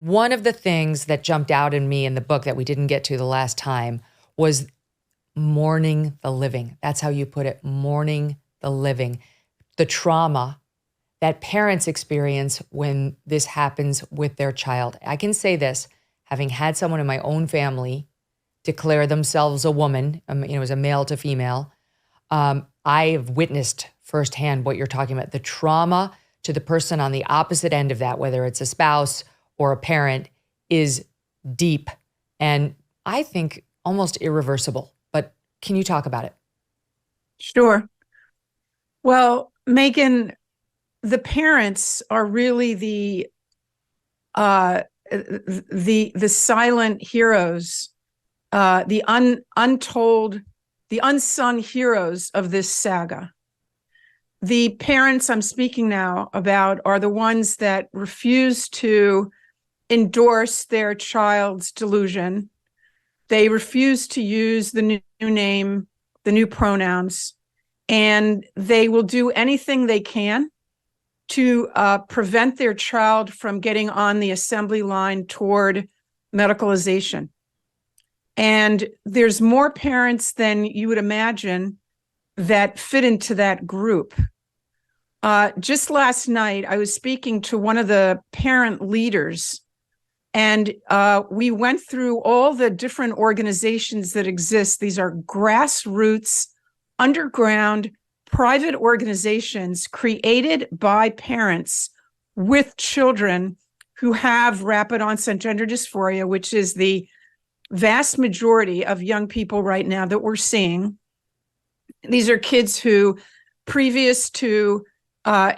One of the things that jumped out in me in the book that we didn't get to the last time was mourning the living. That's how you put it, mourning the living. The trauma that parents experience when this happens with their child. I can say this, having had someone in my own family declare themselves a woman, as a male to female, I've witnessed firsthand what you're talking about. The trauma to the person on the opposite end of that, whether it's a spouse or a parent, is deep and I think almost irreversible. But can you talk about it? Sure. Well, Megyn, the parents are really the silent heroes, untold, the unsung heroes of this saga. The parents I'm speaking now about are the ones that refuse to endorse their child's delusion. They refuse to use the new name, the new pronouns, and they will do anything they can to prevent their child from getting on the assembly line toward medicalization. And there's more parents than you would imagine that fit into that group. Just last night, I was speaking to one of the parent leaders, and we went through all the different organizations that exist. These are grassroots, underground, private organizations created by parents with children who have rapid onset gender dysphoria, which is the vast majority of young people right now that we're seeing. These are kids who, previous to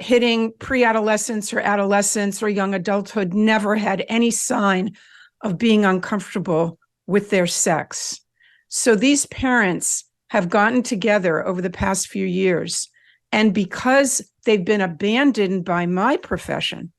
hitting pre-adolescence or adolescence or young adulthood, never had any sign of being uncomfortable with their sex. So these parents have gotten together over the past few years, and because they've been abandoned by my profession,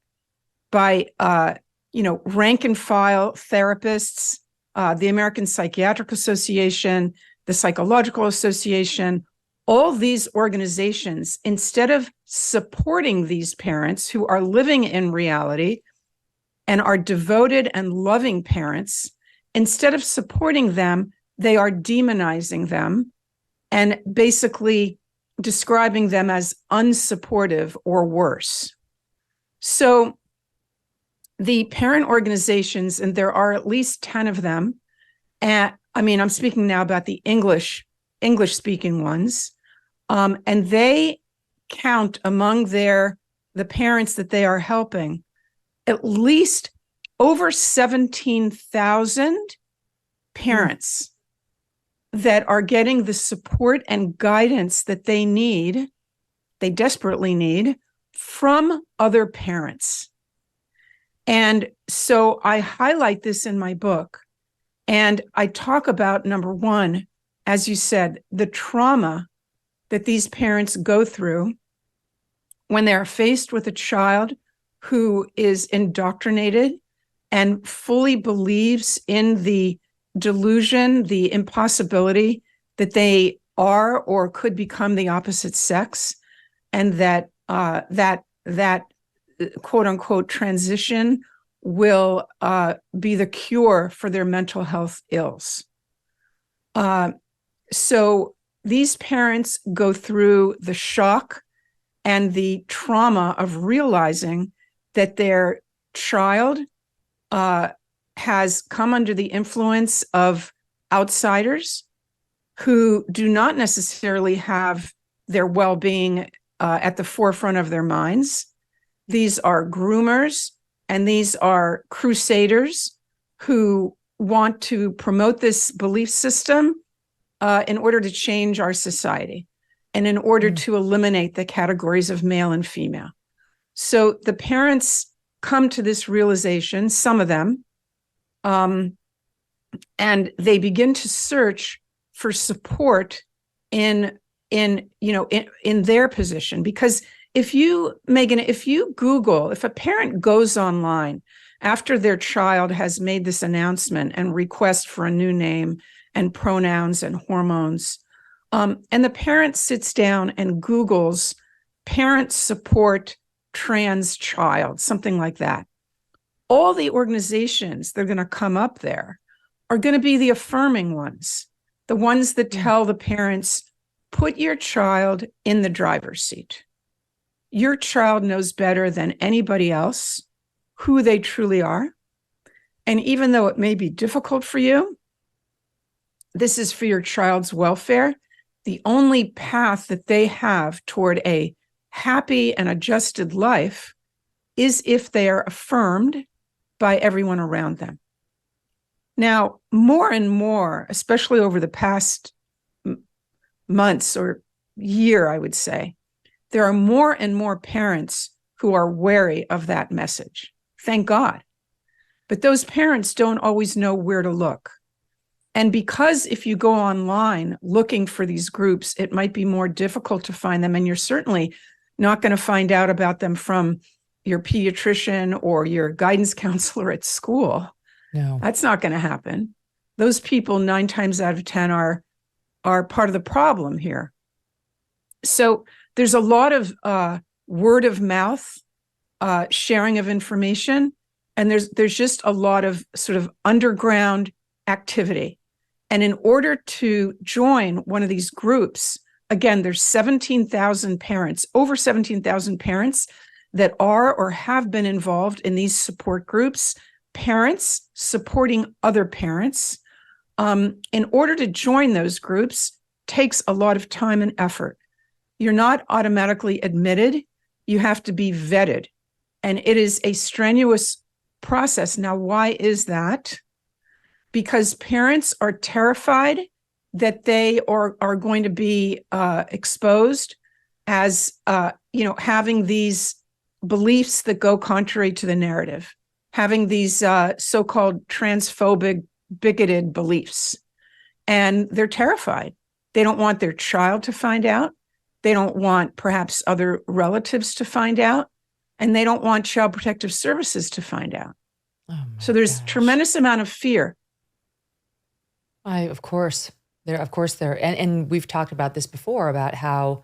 by rank and file therapists, the American Psychiatric Association, the Psychological Association, all these organizations, instead of supporting these parents who are living in reality and are devoted and loving parents, instead of supporting them, they are demonizing them and basically describing them as unsupportive or worse. So the parent organizations, and there are at least 10 of them, and I'm speaking now about the English-speaking ones, and they count among the parents that they are helping at least over 17,000 parents that are getting the support and guidance that they desperately need from other parents. And so I highlight this in my book, and I talk about, number one, as you said, the trauma that these parents go through when they're faced with a child who is indoctrinated and fully believes in the delusion, the impossibility that they are or could become the opposite sex, and that quote unquote transition will be the cure for their mental health ills. So these parents go through the shock and the trauma of realizing that their child has come under the influence of outsiders who do not necessarily have their well-being at the forefront of their minds. These are groomers, and these are crusaders who want to promote this belief system in order to change our society and in order to eliminate the categories of male and female. So the parents come to this realization, some of them, and they begin to search for support in their position. Because Megyn, if you Google, if a parent goes online after their child has made this announcement and request for a new name and pronouns and hormones, and the parent sits down and Googles parent support trans child, something like that, all the organizations that are going to come up there are going to be the affirming ones, the ones that tell the parents, put your child in the driver's seat. Your child knows better than anybody else who they truly are. And even though it may be difficult for you, this is for your child's welfare. The only path that they have toward a happy and adjusted life is if they are affirmed by everyone around them. Now, more and more, especially over the past months or year, I would say, there are more and more parents who are wary of that message. Thank God. But those parents don't always know where to look. And because if you go online looking for these groups, it might be more difficult to find them. And you're certainly not going to find out about them from your pediatrician or your guidance counselor at school. No. That's not going to happen. Those people 9 times out of 10 are part of the problem here. So there's a lot of word of mouth sharing of information, and there's just a lot of sort of underground activity. And in order to join one of these groups, again, there's 17,000 parents, over 17,000 parents that are or have been involved in these support groups, parents supporting other parents. In order to join those groups takes a lot of time and effort. You're not automatically admitted. You have to be vetted. And it is a strenuous process. Now, why is that? Because parents are terrified that they are going to be exposed as, having these beliefs that go contrary to the narrative, having these so-called transphobic, bigoted beliefs. And they're terrified. They don't want their child to find out. They don't want perhaps other relatives to find out. And they don't want Child Protective Services to find out. Oh so there's tremendous amount of fear. Of course, and we've talked about this before about how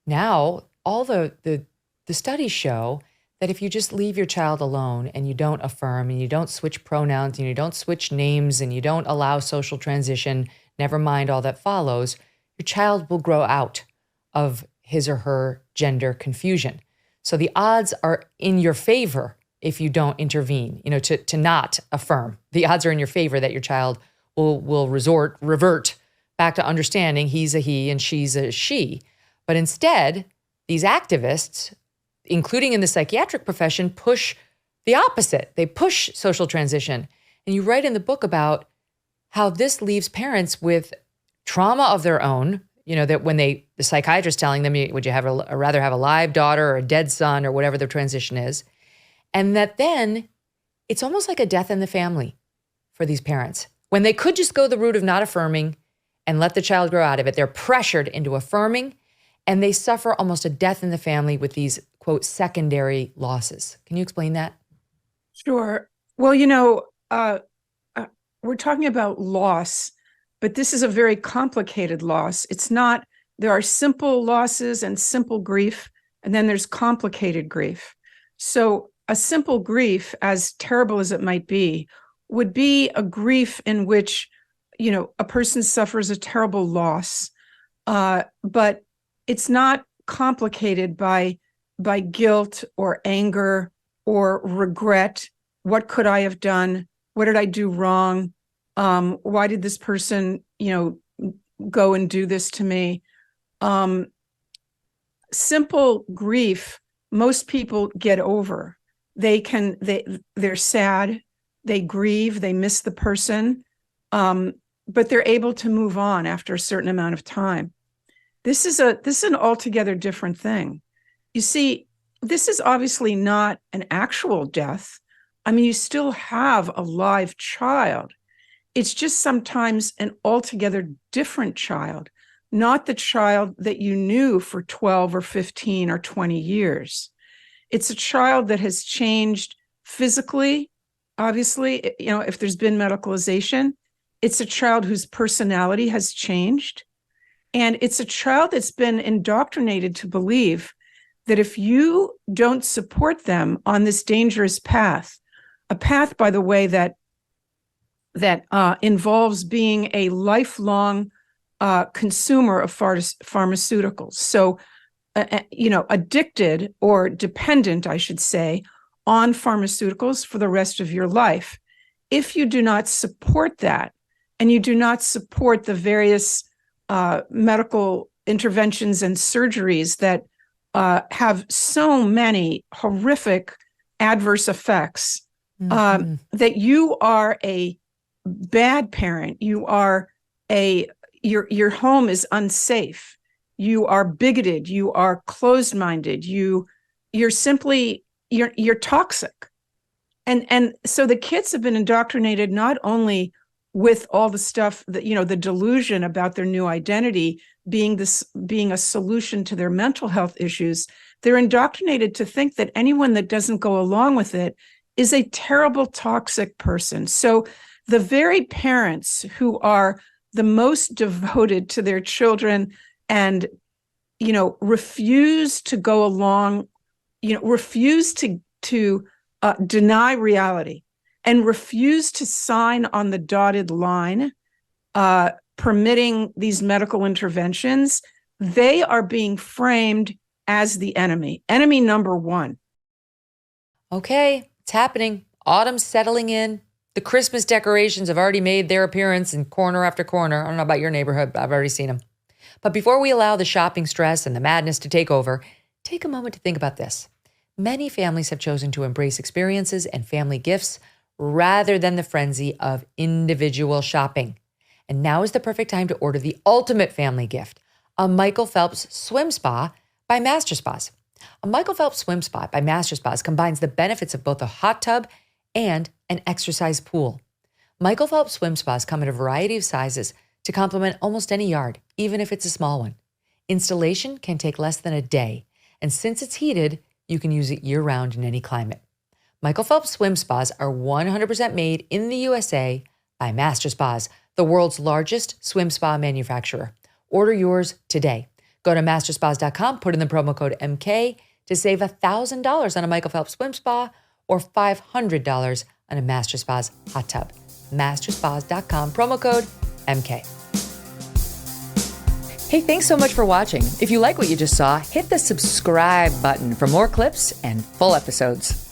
now all the studies show that if you just leave your child alone and you don't affirm and you don't switch pronouns and you don't switch names and you don't allow social transition, never mind all that follows, your child will grow out of his or her gender confusion. So the odds are in your favor if you don't intervene, to not affirm. The odds are in your favor that your child will revert back to understanding he's a he and she's a she. But instead, these activists, including in the psychiatric profession, push the opposite. They push social transition. And you write in the book about how this leaves parents with trauma of their own, that when the psychiatrist telling them, would you rather have a live daughter or a dead son or whatever the transition is, and that then it's almost like a death in the family for these parents. When they could just go the route of not affirming and let the child grow out of it, they're pressured into affirming, and they suffer almost a death in the family with these, quote, secondary losses. Can you explain that? Sure. Well, we're talking about loss, but this is a very complicated loss. It's not, there are simple losses and simple grief, and then there's complicated grief. So a simple grief, as terrible as it might be, would be a grief in which, a person suffers a terrible loss, but it's not complicated by guilt or anger or regret. What could I have done? What did I do wrong? Why did this person, go and do this to me? Simple grief, most people get over. They're sad, they grieve, they miss the person, but they're able to move on after a certain amount of time. This is an altogether different thing. You see, this is obviously not an actual death. I mean, you still have a live child. It's just sometimes an altogether different child, not the child that you knew for 12 or 15 or 20 years. It's a child that has changed physically, obviously, if there's been medicalization. It's a child whose personality has changed. And it's a child that's been indoctrinated to believe that if you don't support them on this dangerous path a path, by the way, that involves being a lifelong consumer of pharmaceuticals. So, addicted or dependent, I should say, on pharmaceuticals for the rest of your life. If you do not support that, and you do not support the various medical interventions and surgeries that have so many horrific adverse effects, that you are a bad parent. You are your home is unsafe. You are bigoted. You are closed-minded. You're toxic. And so the kids have been indoctrinated not only with all the stuff that, the delusion about their new identity being a solution to their mental health issues. They're indoctrinated to think that anyone that doesn't go along with it is a terrible, toxic person. So the very parents who are the most devoted to their children and, refuse to go along, refuse to deny reality and refuse to sign on the dotted line, permitting these medical interventions, they are being framed as the enemy number one. Okay, it's happening. Autumn's settling in. The Christmas decorations have already made their appearance in corner after corner. I don't know about your neighborhood, but I've already seen them. But before we allow the shopping stress and the madness to take over, take a moment to think about this. Many families have chosen to embrace experiences and family gifts rather than the frenzy of individual shopping. And now is the perfect time to order the ultimate family gift, a Michael Phelps swim spa by Master Spas. A Michael Phelps swim spa by Master Spas combines the benefits of both a hot tub and an exercise pool. Michael Phelps swim spas come in a variety of sizes to complement almost any yard, even if it's a small one. Installation can take less than a day, and since it's heated, you can use it year-round in any climate. Michael Phelps swim spas are 100% made in the USA by Master Spas, the world's largest swim spa manufacturer. Order yours today. Go to masterspas.com, put in the promo code MK to save $1,000 on a Michael Phelps swim spa or $500 on a Master Spas hot tub. masterspas.com, promo code MK. Hey, thanks so much for watching. If you like what you just saw, hit the subscribe button for more clips and full episodes.